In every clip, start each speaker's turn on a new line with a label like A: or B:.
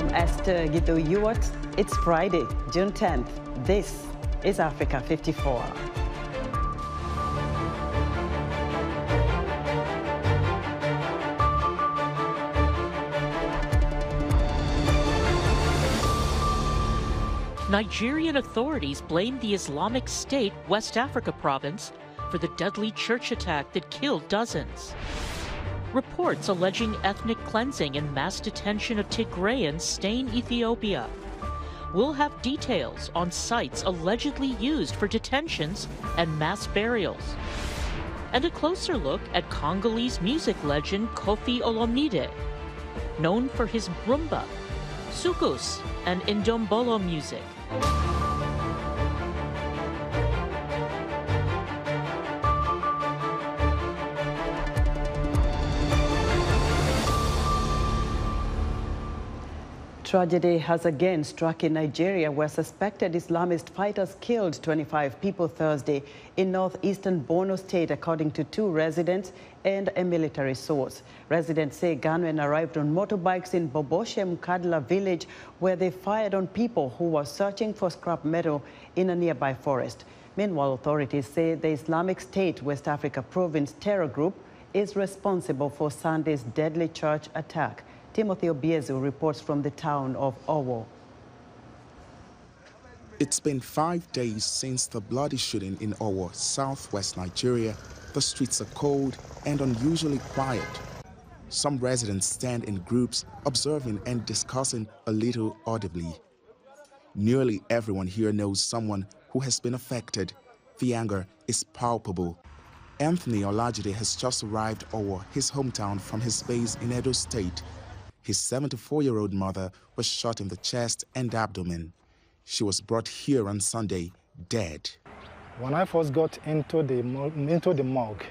A: I'm Esther Gito-Ewart. It's Friday, June 10th. This is Africa 54.
B: Nigerian authorities blamed the Islamic State West Africa province for the deadly church attack that killed dozens. Reports alleging ethnic cleansing and mass detention of Tigrayans stain Ethiopia. We'll have details on sites allegedly used for detentions and mass burials. And a closer look at Congolese music legend Koffi Olomide, known for his rumba, soukous, and ndombolo music.
A: Tragedy has again struck in Nigeria, where suspected Islamist fighters killed 25 people Thursday in northeastern Borno State, according to 2 residents and a military source. Residents say gunmen arrived on motorbikes in Boboshe Mkadla village, where they fired on people who were searching for scrap metal in a nearby forest. Meanwhile, authorities say the Islamic State West Africa province terror group is responsible for Sunday's deadly church attack. Timothy Obiezu reports from the town of Owo.
C: It's been 5 days since the bloody shooting in Owo, southwest Nigeria. The streets are cold and unusually quiet. Some residents stand in groups, observing and discussing a little audibly. Nearly everyone here knows someone who has been affected. The anger is palpable. Anthony Olajide has just arrived Owo, his hometown, from his base in Edo State. His 74-year-old mother was shot in the chest and abdomen. She was brought here on Sunday, dead.
D: When I first got into the morgue,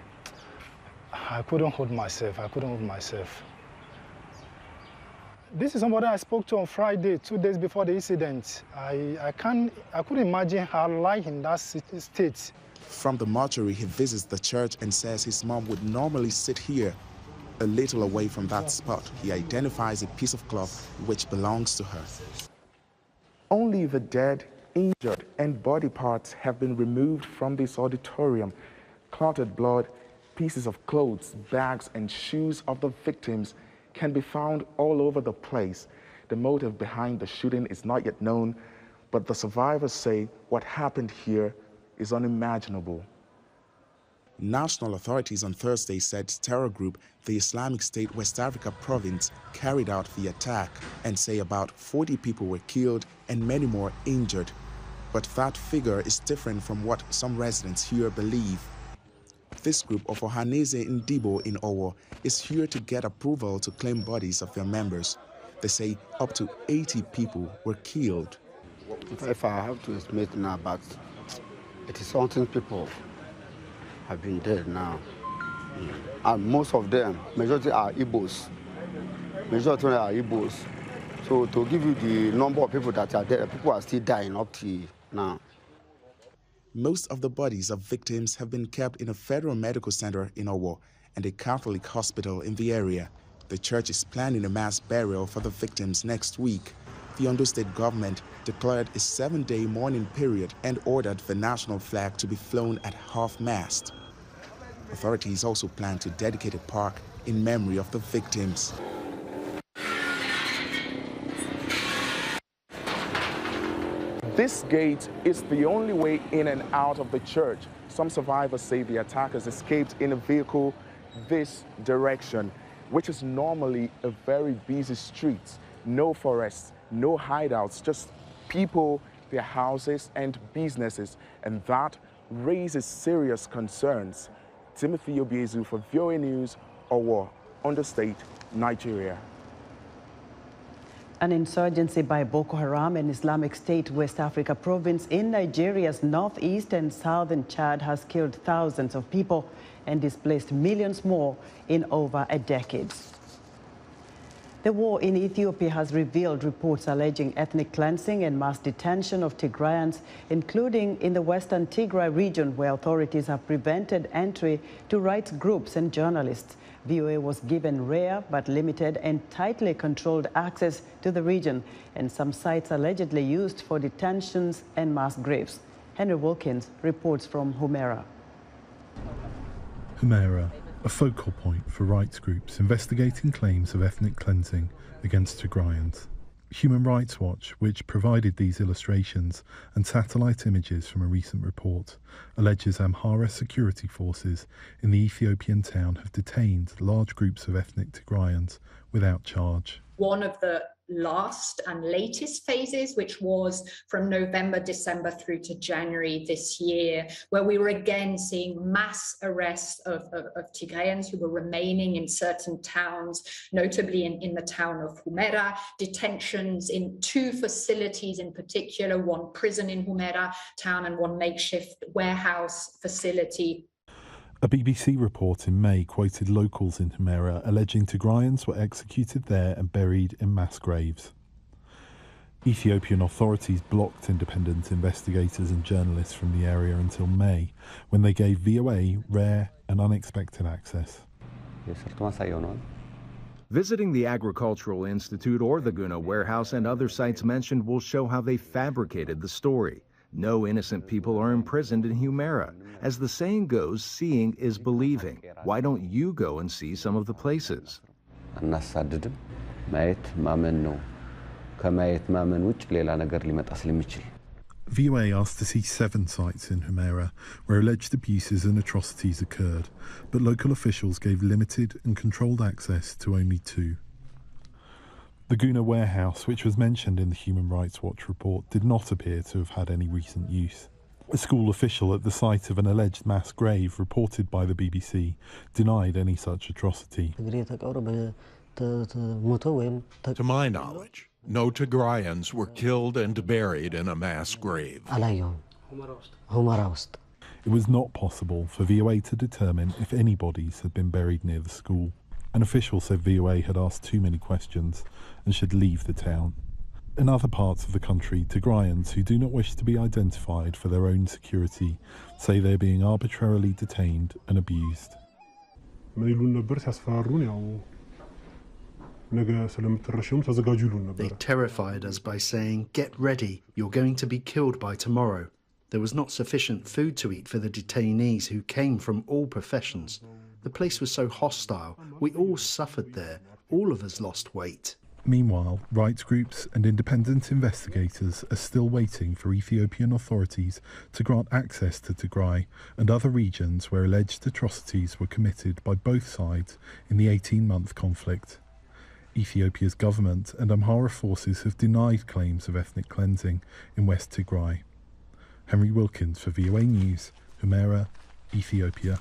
D: I couldn't hold myself. This is somebody I spoke to on Friday, 2 days before the incident. I couldn't imagine her life in that state.
C: From the mortuary, he visits the church and says his mom would normally sit here. A little away from that spot, he identifies a piece of cloth which belongs to her. Only the dead, injured, and body parts have been removed from this auditorium. Clotted blood, pieces of clothes, bags, and shoes of the victims can be found all over the place. The motive behind the shooting is not yet known, but the survivors say what happened here is unimaginable. National authorities on Thursday said terror group the Islamic State West Africa province carried out the attack and say about 40 people were killed and many more injured. But that figure is different from what some residents here believe. This group of Ohaneze Ndibo in Owo is here to get approval to claim bodies of their members. They say up to 80 people were killed.
E: If I have to estimate now, about 80-something people have been dead now. And most of them, majority are Igbos. So to give you the number of people that are dead, people are still dying up to now.
C: Most of the bodies of victims have been kept in a federal medical center in Owo and a Catholic hospital in the area. The church is planning a mass burial for the victims next week. The Ondo State government declared a 7-day mourning period and ordered the national flag to be flown at half-mast. Authorities also plan to dedicate a park in memory of the victims. This gate is the only way in and out of the church. Some survivors say the attackers escaped in a vehicle this direction, which is normally a very busy street. No forests, no hideouts, just people, their houses and businesses, and that raises serious concerns. Timothy Obiezu for VOA News, Owo, Ondo State, Nigeria.
A: An insurgency by Boko Haram and Islamic State West Africa province in Nigeria's northeast and southern Chad has killed thousands of people and displaced millions more in over a decade. The war in Ethiopia has revealed reports alleging ethnic cleansing and mass detention of Tigrayans, including in the western Tigray region, where authorities have prevented entry to rights groups and journalists. VOA was given rare but limited and tightly controlled access to the region and some sites allegedly used for detentions and mass graves. Henry Wilkins reports from Humera.
F: Humera, a focal point for rights groups investigating claims of ethnic cleansing against Tigrayans. Human Rights Watch, which provided these illustrations and satellite images from a recent report, alleges Amhara security forces in the Ethiopian town have detained large groups of ethnic Tigrayans without charge.
G: One of the last and latest phases, which was from November, December through to January this year, where we were again seeing mass arrests of Tigrayans who were remaining in certain towns, notably in the town of Humera, detentions in 2 facilities in particular, one prison in Humera town and one makeshift warehouse facility.
F: A BBC report in May quoted locals in Humera alleging Tigrayans were executed there and buried in mass graves. Ethiopian authorities blocked independent investigators and journalists from the area until May, when they gave VOA rare and unexpected access.
H: Visiting the Agricultural Institute or the Guna warehouse and other sites mentioned will show how they fabricated the story. No innocent people are imprisoned in Humera. As the saying goes, seeing is believing. Why don't you go and see some of the places?
F: VOA asked to see 7 sites in Humera where alleged abuses and atrocities occurred, but local officials gave limited and controlled access to only 2. The Guna warehouse, which was mentioned in the Human Rights Watch report, did not appear to have had any recent use. A school official at the site of an alleged mass grave, reported by the BBC, denied any such atrocity.
I: To my knowledge, no Tigrayans were killed and buried in a mass grave.
F: It was not possible for VOA to determine if any bodies had been buried near the school. An official said VOA had asked too many questions and should leave the town. In other parts of the country, Tigrayans who do not wish to be identified for their own security say they're being arbitrarily detained and abused.
J: They terrified us by saying, "Get ready, you're going to be killed by tomorrow." There was not sufficient food to eat for the detainees who came from all professions. The place was so hostile, we all suffered there. All of us lost weight.
F: Meanwhile, rights groups and independent investigators are still waiting for Ethiopian authorities to grant access to Tigray and other regions where alleged atrocities were committed by both sides in the 18-month conflict. Ethiopia's government and Amhara forces have denied claims of ethnic cleansing in West Tigray. Henry Wilkins for VOA News, Humera, Ethiopia.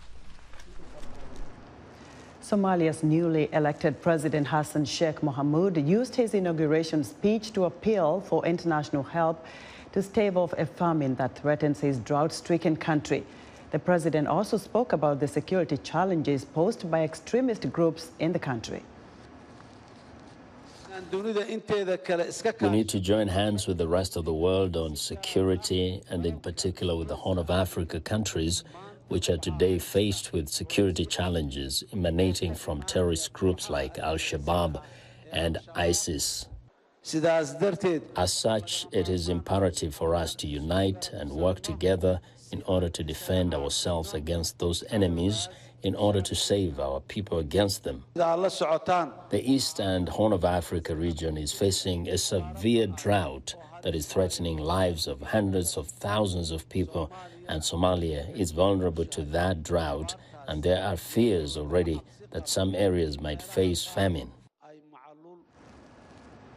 A: Somalia's newly elected President Hassan Sheikh Mohamud used his inauguration speech to appeal for international help to stave off a famine that threatens his drought-stricken country. The president also spoke about the security challenges posed by extremist groups in the country.
K: We need to join hands with the rest of the world on security, and in particular with the Horn of Africa countries, which are today faced with security challenges emanating from terrorist groups like Al-Shabaab and ISIS. As such, it is imperative for us to unite and work together in order to defend ourselves against those enemies, in order to save our people against them. The East and Horn of Africa region is facing a severe drought that is threatening lives of hundreds of thousands of people, and Somalia is vulnerable to that drought, and there are fears already that some areas might face famine.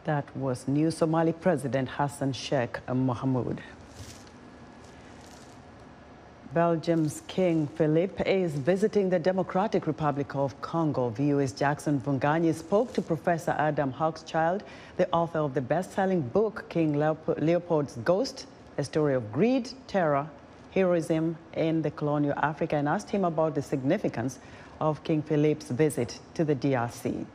A: That was new Somali President Hassan Sheikh Mohamud. Belgium's King Philippe is visiting the Democratic Republic of Congo. VOA's Jackson Vunganyi spoke to Professor Adam Hochschild, the author of the best-selling book King Leopold's Ghost, a story of greed, terror, heroism in the colonial Africa, and asked him about the significance of King Philippe's visit to the DRC.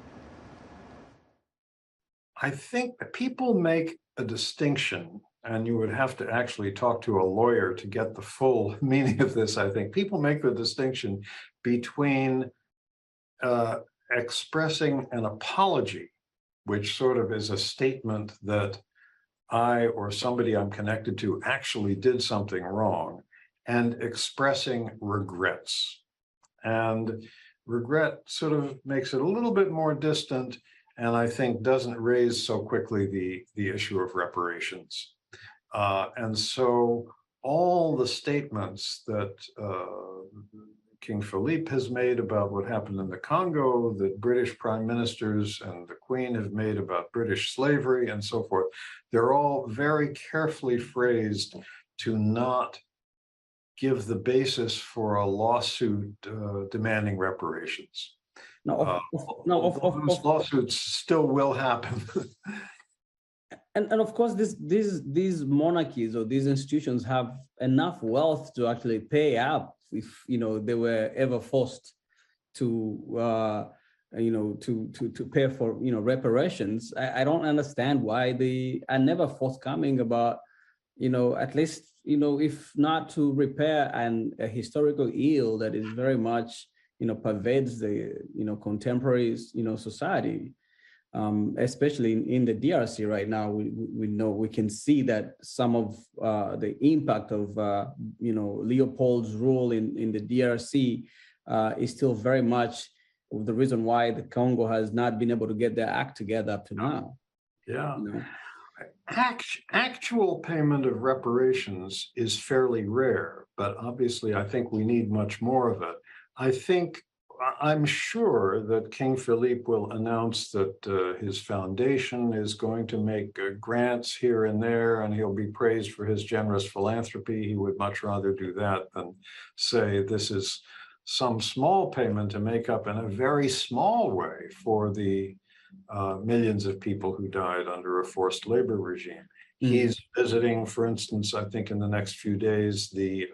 L: I think people make a distinction, and you would have to actually talk to a lawyer to get the full meaning of this, I think. People make the distinction between expressing an apology, which sort of is a statement that I or somebody I'm connected to actually did something wrong, and expressing regrets. And regret sort of makes it a little bit more distant, and I think doesn't raise so quickly the issue of reparations. And so all the statements that King Philippe has made about what happened in the Congo, that British prime ministers and the Queen have made about British slavery and so forth, they're all very carefully phrased to not give the basis for a lawsuit demanding reparations. Those lawsuits still will happen.
M: And of course, these monarchies or these institutions have enough wealth to actually pay up if they were ever forced to to pay for reparations. I don't understand why they are never forthcoming about at least if not to repair a historical ill that is very much pervades the contemporary society. Especially in the DRC right now, we can see that some of the impact of Leopold's rule in the DRC is still very much the reason why the Congo has not been able to get their act together up to now.
L: Yeah. Actual payment of reparations is fairly rare, but obviously I think we need much more of it. I'm sure that King Philippe will announce that his foundation is going to make grants here and there, and he'll be praised for his generous philanthropy. He would much rather do that than say this is some small payment to make up in a very small way for the millions of people who died under a forced labor regime. He's visiting, for instance, I think in the next few days, the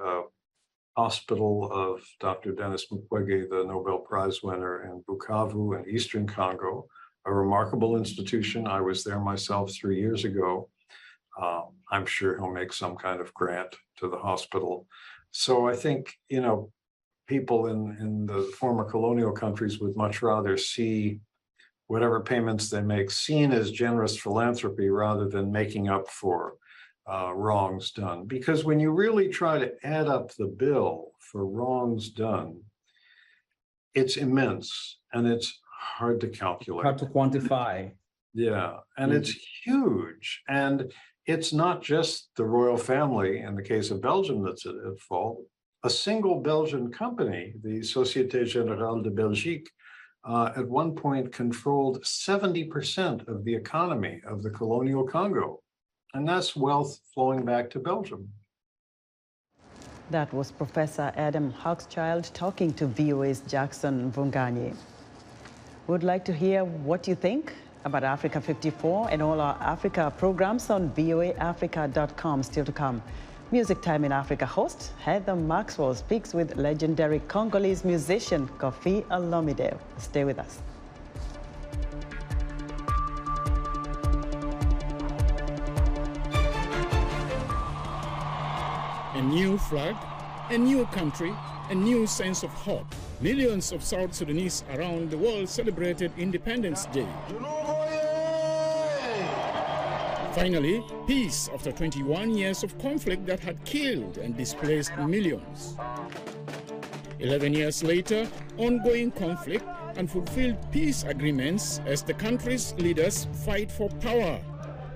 L: hospital of Dr. Denis Mukwege, the Nobel Prize winner in Bukavu in Eastern Congo, a remarkable institution. I was there myself 3 years ago. I'm sure he'll make some kind of grant to the hospital. So I think, people in the former colonial countries would much rather see whatever payments they make seen as generous philanthropy rather than making up for wrongs done. Because when you really try to add up the bill for wrongs done, it's immense and it's hard to calculate.
M: Hard to quantify.
L: Yeah, and it's huge. And it's not just the royal family, in the case of Belgium, that's at fault. A single Belgian company, the Société Générale de Belgique, at one point controlled 70% of the economy of the colonial Congo. And that's wealth flowing back to Belgium.
A: That was Professor Adam Hochschild talking to VOA's Jackson Vunganye. Would like to hear what you think about Africa 54 and all our Africa programs on voaafrica.com. Still to come. Music Time in Africa host Heather Maxwell speaks with legendary Congolese musician Koffi Olomide. Stay with us.
N: A new flag, a new country, a new sense of hope. Millions of South Sudanese around the world celebrated Independence Day. Finally, peace after 21 years of conflict that had killed and displaced millions. 11 years later, ongoing conflict and fulfilled peace agreements as the country's leaders fight for power.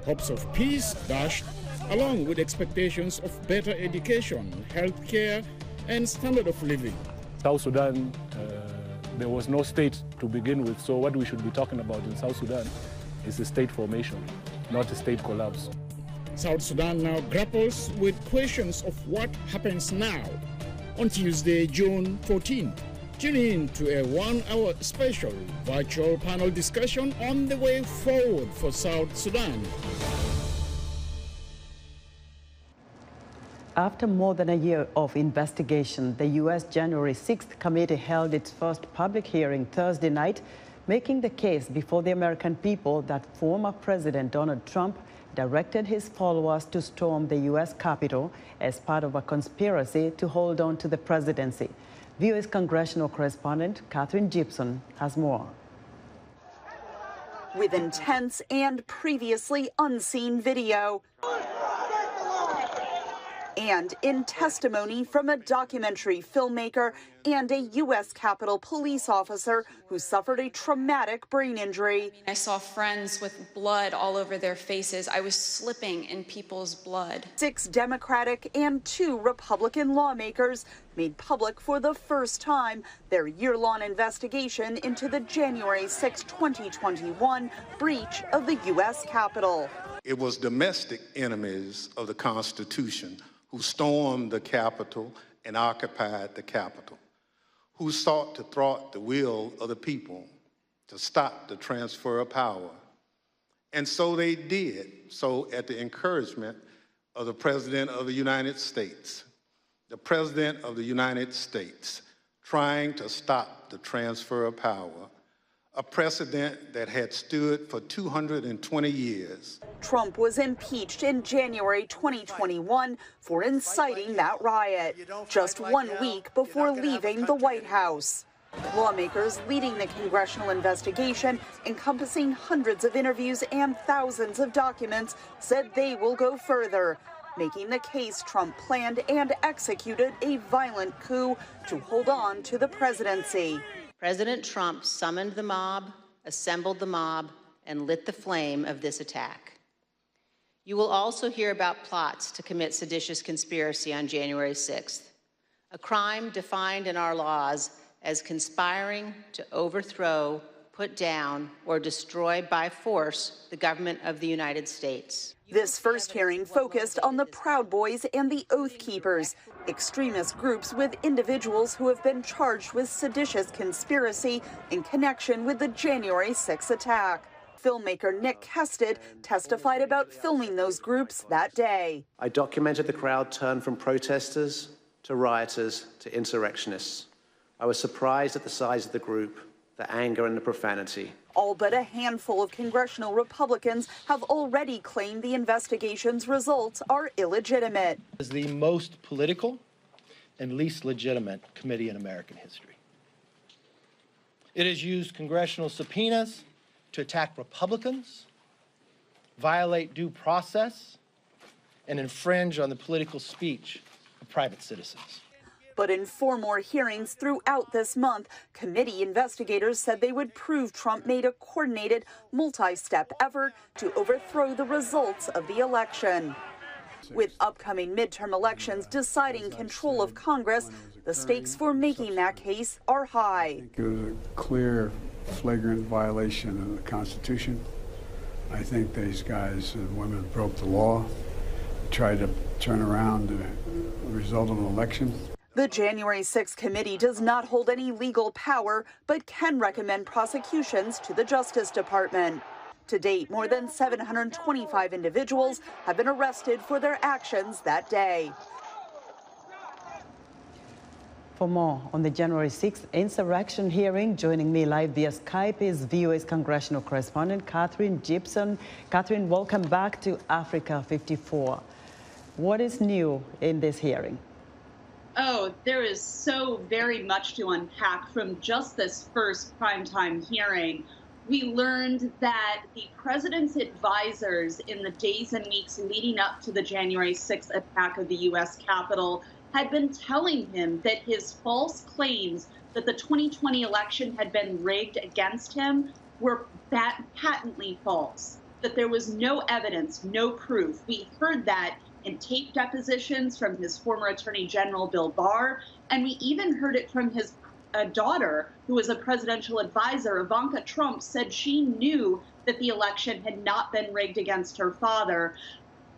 N: Hopes of peace dashed, along with expectations of better education, health care, and standard of living.
O: South Sudan, there was no state to begin with, so what we should be talking about in South Sudan is a state formation, not a state collapse.
N: South Sudan now grapples with questions of what happens now. On Tuesday, June 14th, tune in to a one-hour special virtual panel discussion on the way forward for South Sudan.
A: After more than a year of investigation, the U.S. January 6th committee held its first public hearing Thursday night, making the case before the American people that former President Donald Trump directed his followers to storm the U.S. Capitol as part of a conspiracy to hold on to the presidency. VOA's congressional correspondent Catherine Gibson has more.
P: With intense and previously unseen video, and in testimony from a documentary filmmaker and a U.S. Capitol police officer who suffered a traumatic brain injury.
Q: I saw friends with blood all over their faces. I was slipping in people's blood.
P: 6 Democratic and 2 Republican lawmakers made public for the first time their year-long investigation into the January 6, 2021 breach of the U.S. Capitol.
R: It was domestic enemies of the Constitution who stormed the Capitol and occupied the Capitol, who sought to thwart the will of the people to stop the transfer of power. And so they did, so at the encouragement of the President of the United States. The President of the United States trying to stop the transfer of power, a precedent that had stood for 220 years.
P: Trump was impeached in January 2021 for inciting that riot, just 1 week before leaving the White House. Lawmakers leading the congressional investigation, encompassing hundreds of interviews and thousands of documents, said they will go further, making the case Trump planned and executed a violent coup to hold on to the presidency.
S: President Trump summoned the mob, assembled the mob, and lit the flame of this attack. You will also hear about plots to commit seditious conspiracy on January 6th, a crime defined in our laws as conspiring to overthrow, put down, or destroy by force the government of the United States.
P: This first hearing focused on the Proud Boys and the Oath Keepers, extremist groups with individuals who have been charged with seditious conspiracy in connection with the January 6 attack. Filmmaker Nick Kested testified about filming those groups that day.
T: I documented the crowd turn from protesters to rioters to insurrectionists. I was surprised at the size of the group, the anger and the profanity.
P: All but a handful of congressional Republicans have already claimed the investigation's results are illegitimate.
U: It is the most political and least legitimate committee in American history. It has used congressional subpoenas to attack Republicans, violate due process, and infringe on the political speech of private citizens.
P: But in 4 more hearings throughout this month, committee investigators said they would prove Trump made a coordinated, multi-step effort to overthrow the results of the election. With upcoming midterm elections deciding control of Congress, the stakes for making that case are high.
V: It was a clear, flagrant violation of the Constitution. I think these guys and women broke the law, tried to turn around the result of an election.
P: The January 6 committee does not hold any legal power, but can recommend prosecutions to the Justice Department. To date, more than 725 individuals have been arrested for their actions that day.
A: For more on the January 6th insurrection hearing, joining me live via Skype is VOA's congressional correspondent Catherine Gibson. Catherine, welcome back to Africa 54. What is new in this hearing?
W: Oh, there is so very much to unpack from just this first primetime hearing. We learned that the president's advisors in the days and weeks leading up to the January 6th attack of the U.S. Capitol had been telling him that his false claims that the 2020 election had been rigged against him were patently false, that there was no evidence, no proof. We heard that in tape depositions from his former Attorney General Bill Barr, and we even heard it from his daughter, who was a presidential advisor. Ivanka Trump said she knew that the election had not been rigged against her father.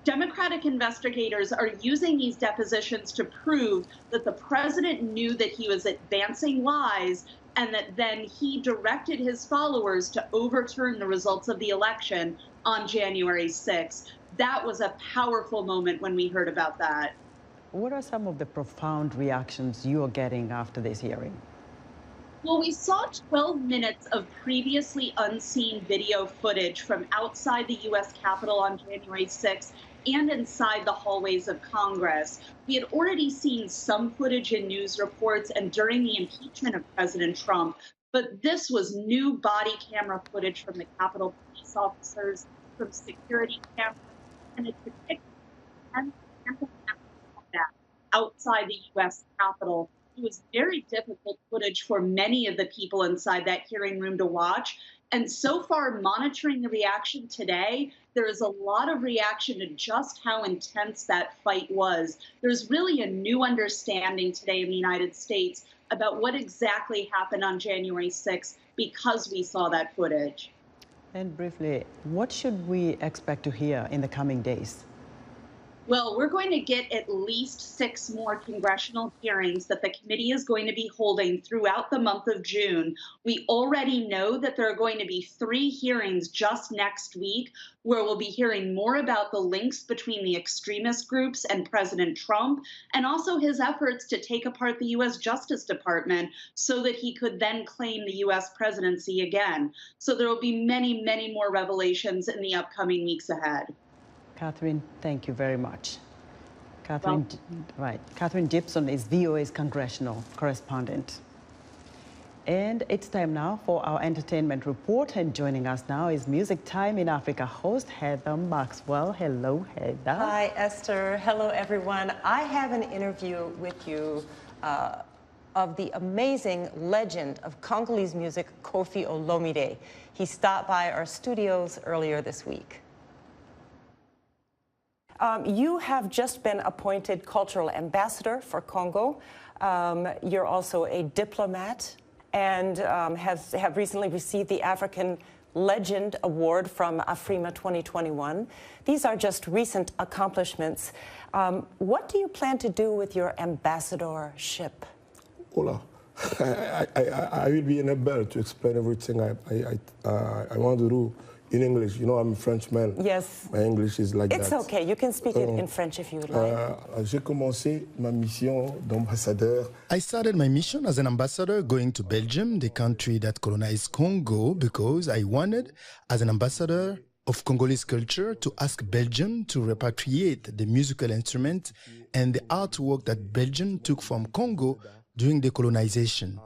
W: Democratic investigators are using these depositions to prove that the president knew that he was advancing lies and that then he directed his followers to overturn the results of the election on January 6th. That was a powerful moment when we heard about that.
A: What are some of the profound reactions you are getting after this hearing?
W: Well, we saw 12 minutes of previously unseen video footage from outside the U.S. Capitol on January 6th and inside the hallways of Congress. We had already seen some footage in news reports and during the impeachment of President Trump, but this was new body camera footage from the Capitol police officers, from security cameras, and it depicted outside the U.S. Capitol. It was very difficult footage for many of the people inside that hearing room to watch. And so far, monitoring the reaction today, there is a lot of reaction to just how intense that fight was. There's really a new understanding today in the United States about what exactly happened on January 6th because we saw that footage.
A: And briefly, what should we expect to hear in the coming days?
W: Well, we're going to get at least 6 more congressional hearings that the committee is going to be holding throughout the month of June. We already know that there are going to be 3 hearings just next week where we'll be hearing more about the links between the extremist groups and President Trump, and also his efforts to take apart the U.S. Justice Department so that he could then claim the U.S. presidency again. So there will be many, many more revelations in the upcoming weeks ahead.
A: Catherine, thank you very much. Catherine Gibson is VOA's congressional correspondent. And it's time now for our entertainment report. And joining us now is Music Time in Africa host Heather Maxwell. Hello, Heather.
B: Hi, Esther. Hello, everyone. I have an interview with you of the amazing legend of Congolese music, Koffi Olomide. He stopped by our studios earlier this week. You have just been appointed cultural ambassador for Congo. You're also a diplomat and have recently received the African Legend Award from Afrima 2021. These are just recent accomplishments. What do you plan to do with your ambassadorship?
D: Hola. I will be unable to explain everything I want to do in English. You know, I'm a Frenchman.
B: Yes.
D: My English is like that.
B: It's okay. You can speak it in French if you would like.
D: J'ai commencé ma mission d'ambassadeur.
E: I started my mission as an ambassador going to Belgium, the country that colonized Congo, because I wanted, as an ambassador of Congolese culture, to ask Belgium to repatriate the musical instrument and the artwork that Belgium took from Congo during the colonization.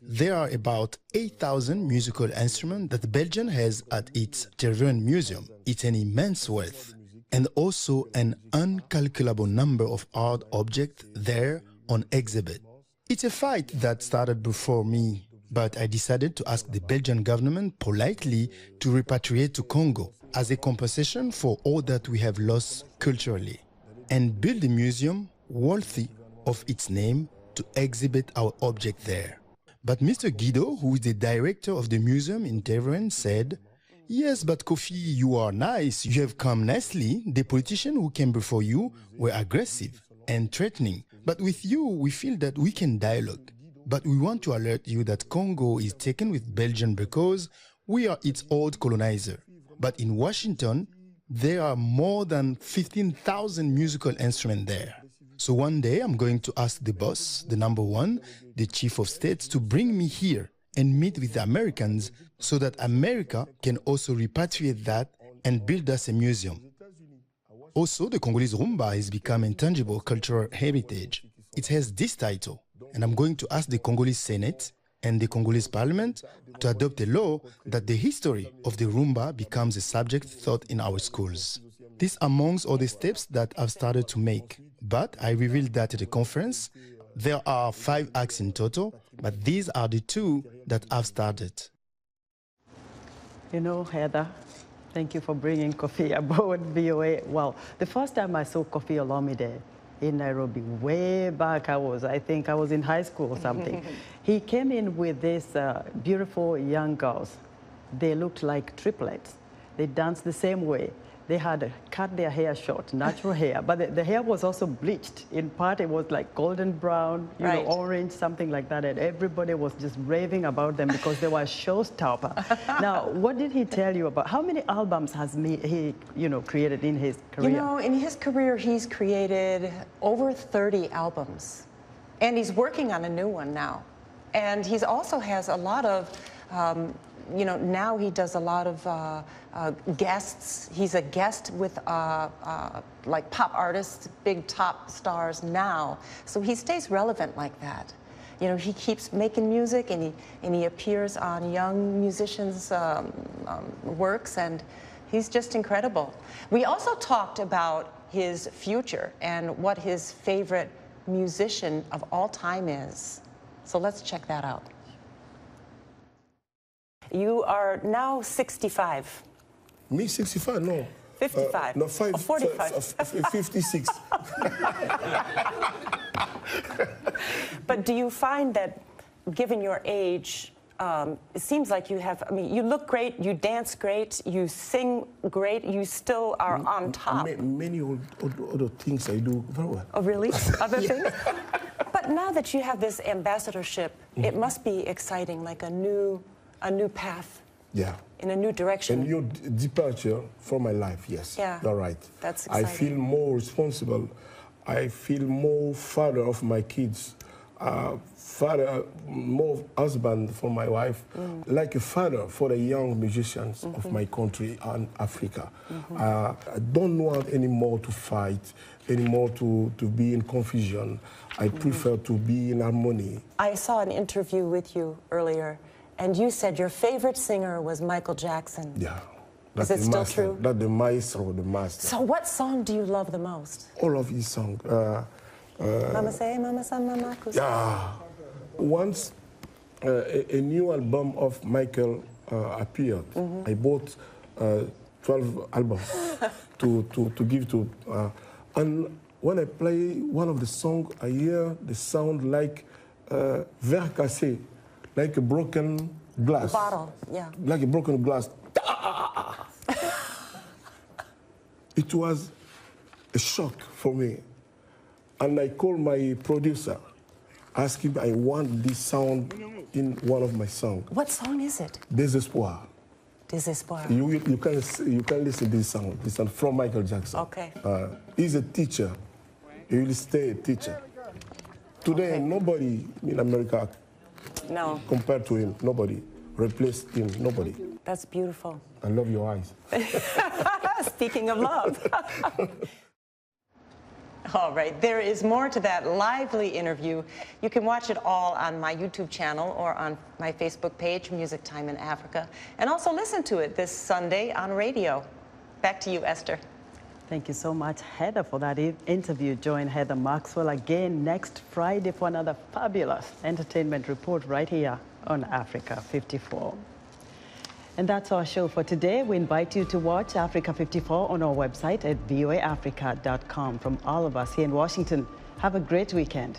E: There are about 8,000 musical instruments that Belgium has at its Tigray museum. It's an immense wealth, and also an incalculable number of art objects there on exhibit. It's a fight that started before me, but I decided to ask the Belgian government politely to repatriate to Congo as a compensation for all that we have lost culturally, and build a museum worthy of its name to exhibit our object there. But Mr. Guido, who is the director of the museum in Tigray, said, "Yes, but Koffi, you are nice. You have come nicely. The politicians who came before you were aggressive and threatening. But with you, we feel that we can dialogue. But we want to alert you that Congo is taken with Belgium because we are its old colonizer. But in Washington, there are more than 15,000 musical instruments there. So one day I'm going to ask the boss, the number one, the chief of states, to bring me here and meet with the Americans so that America can also repatriate that and build us a museum." Also, the Congolese rumba has become intangible cultural heritage. It has this title, and I'm going to ask the Congolese Senate and the Congolese Parliament to adopt a law that the history of the rumba becomes a subject taught in our schools. This amongst all the steps that I've started to make. But I revealed that at the conference. There are 5 acts in total, but these are the 2 that I've started.
A: You know, Heather, thank you for bringing Koffi aboard VOA. Well, the first time I saw Koffi Olomide in Nairobi, way back, I think I was in high school or something. He came in with these beautiful young girls. They looked like triplets. They danced the same way. They had cut their hair short, natural hair, but the hair was also bleached. In part, it was like golden brown, you know, orange, something like that. And everybody was just raving about them because they were a showstopper. Now, what did he tell you about? How many albums has he, created in his career?
B: You know, in his career, he's created over 30 albums. And he's working on a new one now. And he also has a lot of, you know, now he does a lot of guests. He's a guest with like pop artists, big top stars now. So he stays relevant like that. You know, he keeps making music, and he appears on young musicians' works, and he's just incredible. We also talked about his future and what his favorite musician of all time is. So let's check that out. You are now 65.
D: Me 65? No.
B: 55.
D: No,
B: 45.
D: 56.
B: But do you find that, given your age, it seems like you have, I mean, you look great, you dance great, you sing great, you still are on top.
D: Many other things I do very well.
B: Oh, really? Other things? But now that you have this ambassadorship, it must be exciting, like a new path.
D: Yeah.
B: In a new direction.
D: A new departure for my life, yes.
B: Yeah.
D: You're right.
B: That's exciting.
D: I feel more responsible. I feel more father of my kids. Father, more husband for my wife, like a father for the young musicians of my country and Africa. I don't want anymore to fight, anymore to be in confusion. I prefer to be in harmony.
B: I saw an interview with you earlier, and you said your favorite singer was Michael Jackson.
D: Yeah.
B: Is it still true?
D: That's the maestro, the master.
B: So what song do you love the most?
D: All of his songs.
B: Mama say, Mama say, Mama say.
D: Yeah. Once a new album of Michael appeared, I bought 12 albums to give to. And when I play one of the songs, I hear the sound like verre cassé, like a broken glass.
B: A bottle, yeah.
D: Like a broken glass. It was a shock for me. And I called my producer, asking I want this sound in one of my songs.
B: What song is it?
D: Désespoir.
B: Désespoir.
D: You can listen to this song from Michael Jackson.
B: Okay.
D: He's a teacher. He will stay a teacher. Today, nobody in America compared to him. Nobody replaced him. Nobody.
B: That's beautiful.
D: I love your eyes.
B: Speaking of love. All right, there is more to that lively interview. You can watch it all on my YouTube channel or on my Facebook page, Music Time in Africa, and also listen to it this Sunday on radio. Back to you, Esther.
A: Thank you so much, Heather, for that interview. Join Heather Maxwell again next Friday for another fabulous entertainment report right here on Africa 54. And that's our show for today. We invite you to watch Africa 54 on our website at voaafrica.com. From all of us here in Washington, have a great weekend.